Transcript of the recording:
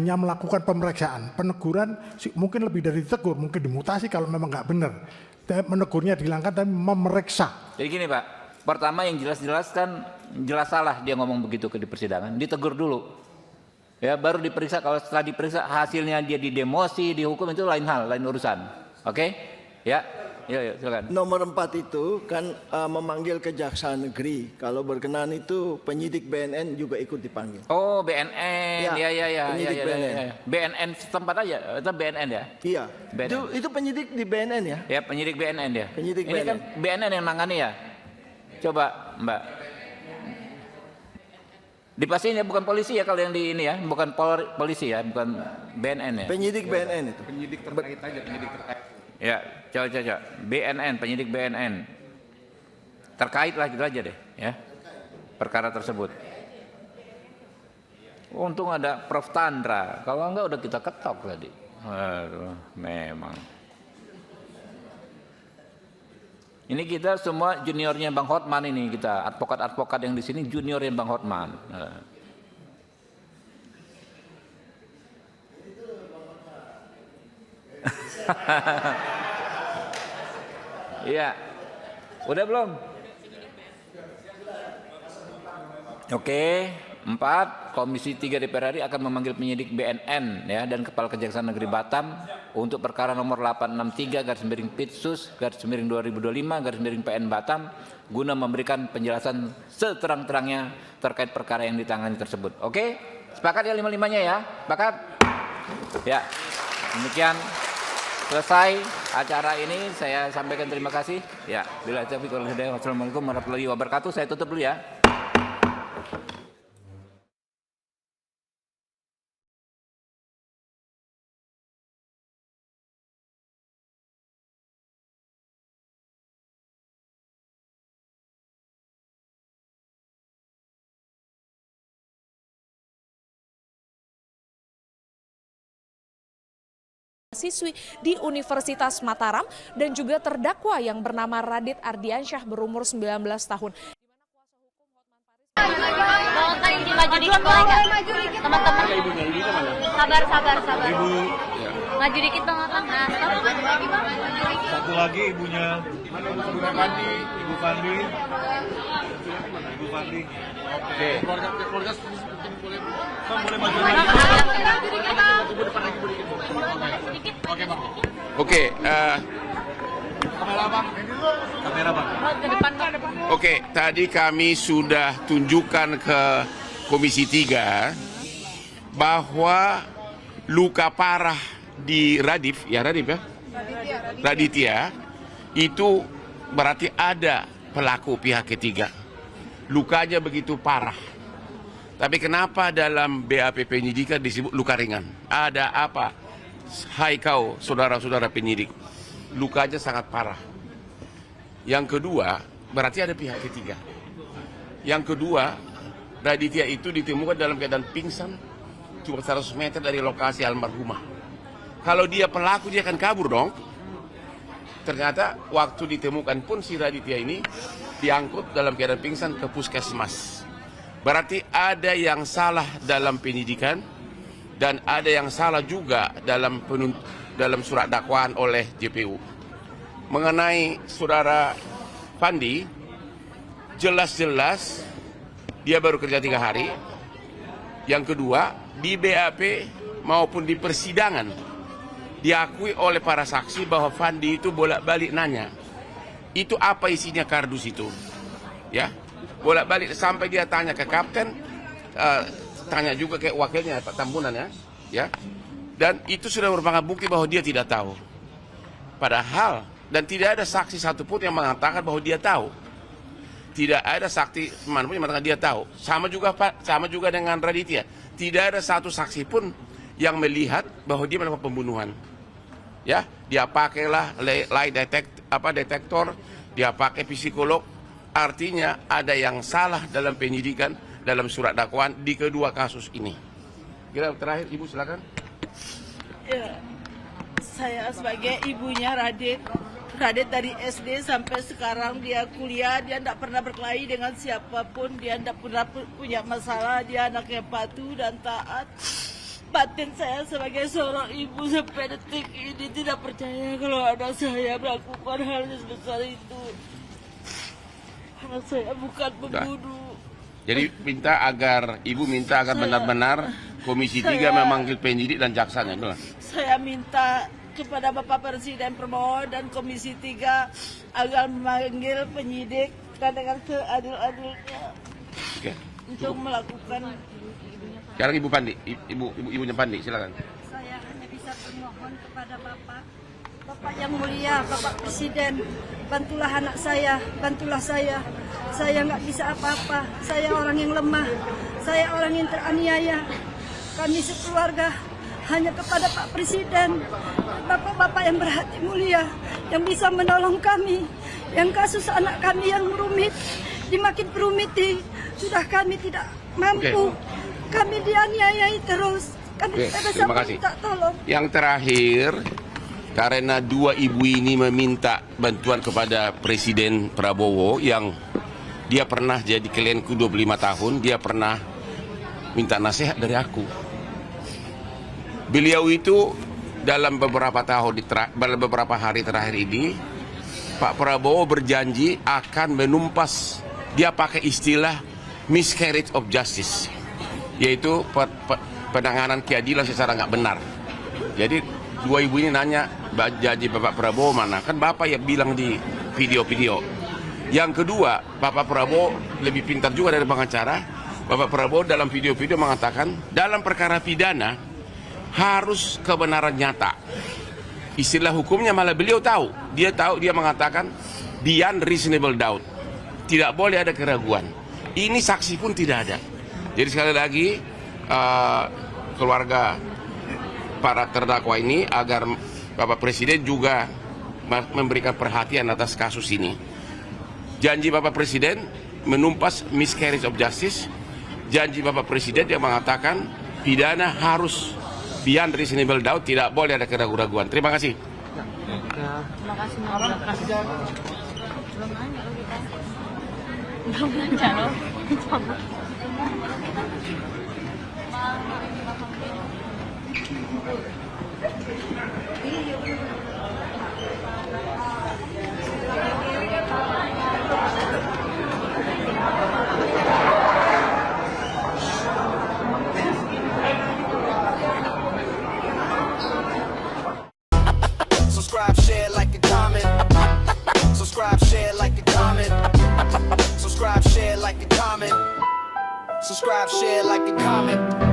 hanya melakukan pemeriksaan. Peneguran mungkin lebih dari ditegur, mungkin dimutasi kalau memang nggak benar. Menegurnya dihilangkan tapi memeriksa. Jadi gini Pak, pertama yang jelas-jelas kan jelas salah dia ngomong begitu di persidangan, ditegur dulu. Ya baru diperiksa, kalau setelah diperiksa hasilnya dia didemosi, dihukum itu lain hal, lain urusan. Oke? Ya. Ya, silakan. Nomor 4 itu kan memanggil Kejaksaan Negeri. Kalau berkenan itu penyidik BNN juga ikut dipanggil. Oh, BNN. Ya. Penyidik BNN. BNN setempat aja, itu BNN ya? Iya. BNN. Itu penyidik di BNN ya? Ya, penyidik BNN ya. Penyidik Ini BNN. kan BNN yang nangani ya. Coba, Mbak. Dipastiin ya bukan polisi ya kalau yang di ini ya, bukan polisi ya, bukan BNN ya. Penyidik BNN itu. Penyidik terkait aja, penyidik terkait. Ya, coba. BNN, penyidik BNN. Terkait lah gitu aja deh, ya. Perkara tersebut. Untung ada Prof. Tandra. Kalau enggak udah kita ketok tadi. Aduh, memang. Ini kita semua juniornya Bang Hotman ini kita, advokat-advokat yang di sini juniornya Bang Hotman. Iya. Udah belum? Oke, 4. Komisi 3 DPR RI akan memanggil penyidik BNN ya dan Kepala Kejaksaan Negeri Batam untuk perkara nomor 863/Pit/2025/PN Batam guna memberikan penjelasan seterang-terangnya terkait perkara yang ditangani tersebut. Oke? Sepakat ya 5-5-nya ya? Sepakat? Ya. Demikian selesai acara ini, saya sampaikan terima kasih. Ya, bila taufiq wal hidayah. Wassalamualaikum warahmatullahi wabarakatuh. Saya tutup dulu ya. Siswi di Universitas Mataram dan juga terdakwa yang bernama Radit Ardiansyah berumur 19 tahun. Bawakan maju dikit boleh nggak? Teman-teman. Sabar. Ibu. Maju dikit bang Otang. Nah, Satu lagi ibunya. Ibu Fandi. Ibu Fandi. Oke. Keluarga boleh maju lagi. Oke. Kamera bang. Oke, tadi kami sudah tunjukkan ke Komisi 3 bahwa luka parah di Raditya itu berarti ada pelaku pihak ketiga. Lukanya begitu parah. Tapi kenapa dalam BAP penyidikan disebut luka ringan? Ada apa? Hai kau, saudara-saudara penyidik. Lukanya sangat parah. Yang kedua, berarti ada pihak ketiga. Yang kedua, Raditya itu ditemukan dalam keadaan pingsan cuma 100 meter dari lokasi almarhumah. Kalau dia pelaku, dia akan kabur dong. Ternyata waktu ditemukan pun si Raditya ini diangkut dalam keadaan pingsan ke puskesmas. Berarti ada yang salah dalam penyidikan dan ada yang salah juga dalam surat dakwaan oleh JPU. Mengenai saudara Fandi, jelas-jelas dia baru kerja 3 hari. Yang kedua, di BAP maupun di persidangan diakui oleh para saksi bahwa Fandi itu bolak-balik nanya, itu apa isinya kardus itu, ya, bolak-balik sampai dia tanya ke kapten, tanya juga ke wakilnya Pak Tambunan ya, dan itu sudah merupakan bukti bahwa dia tidak tahu. Padahal dan tidak ada saksi satupun yang mengatakan bahwa dia tahu. Tidak ada saksi manapun yang mengatakan dia tahu. Sama juga dengan Raditya. Tidak ada satu saksi pun yang melihat bahwa dia melakukan pembunuhan. Ya, dia pakailah lie detektor, dia pakai psikolog. Artinya ada yang salah dalam penyidikan dalam surat dakwaan di kedua kasus ini. Kira terakhir Ibu silakan. Ya, saya sebagai ibunya Radit dari SD sampai sekarang dia kuliah, dia tidak pernah berkelahi dengan siapapun, dia tidak pernah punya masalah, dia anaknya patuh dan taat. batin saya sebagai seorang ibu sampai detik ini tidak percaya kalau anak saya melakukan hal yang sebesar itu. Anak saya bukan pembunuh. Jadi ibu minta agar benar-benar Komisi 3 memanggil penyidik dan jaksanya. Itulah. Saya minta kepada Bapak Presiden Prabowo dan Komisi 3 agar memanggil penyidik dan dengan seadil-adilnya Oke. untuk melakukan. Sekarang Ibu Pandi, ibunya Pandi, silakan. Saya hanya bisa bermohon kepada Bapak yang mulia, Bapak Presiden, bantulah anak saya, bantulah saya. Saya nggak bisa apa-apa, saya orang yang lemah, saya orang yang teraniaya. Kami sekeluarga hanya kepada Pak Presiden, Bapak-bapak yang berhati mulia, yang bisa menolong kami. Yang kasus anak kami yang rumit, dimakin rumiti, sudah kami tidak mampu. Kami dianiayai terus. Kami tidak bisa minta tolong. Yang terakhir, karena dua ibu ini meminta bantuan kepada Presiden Prabowo yang dia pernah jadi klienku 25 tahun, dia pernah minta nasihat dari aku. Beliau itu dalam beberapa hari terakhir ini, Pak Prabowo berjanji akan menumpas, dia pakai istilah miscarriage of justice, yaitu penanganan keadilan secara nggak benar. Jadi dua ibu ini nanya, janji Bapak Prabowo mana? Kan Bapak ya bilang di video-video. Yang kedua, Bapak Prabowo lebih pintar juga dari pengacara. Bapak Prabowo dalam video-video mengatakan, dalam perkara pidana harus kebenaran nyata. Istilah hukumnya malah beliau tahu. Dia mengatakan beyond reasonable doubt. Tidak boleh ada keraguan. Ini saksi pun tidak ada. Jadi sekali lagi, keluarga para terdakwa ini agar Bapak Presiden juga memberikan perhatian atas kasus ini. Janji Bapak Presiden menumpas miscarriage of justice. Janji Bapak Presiden yang mengatakan pidana harus beyond reasonable doubt, tidak boleh ada keraguan-raguan. Terima kasih. Terima kasih. Belum nanya loh. Subscribe, share, like, and comment. Subscribe, share, like, and comment. Subscribe, share, like, and comment. Subscribe, share, like, and comment.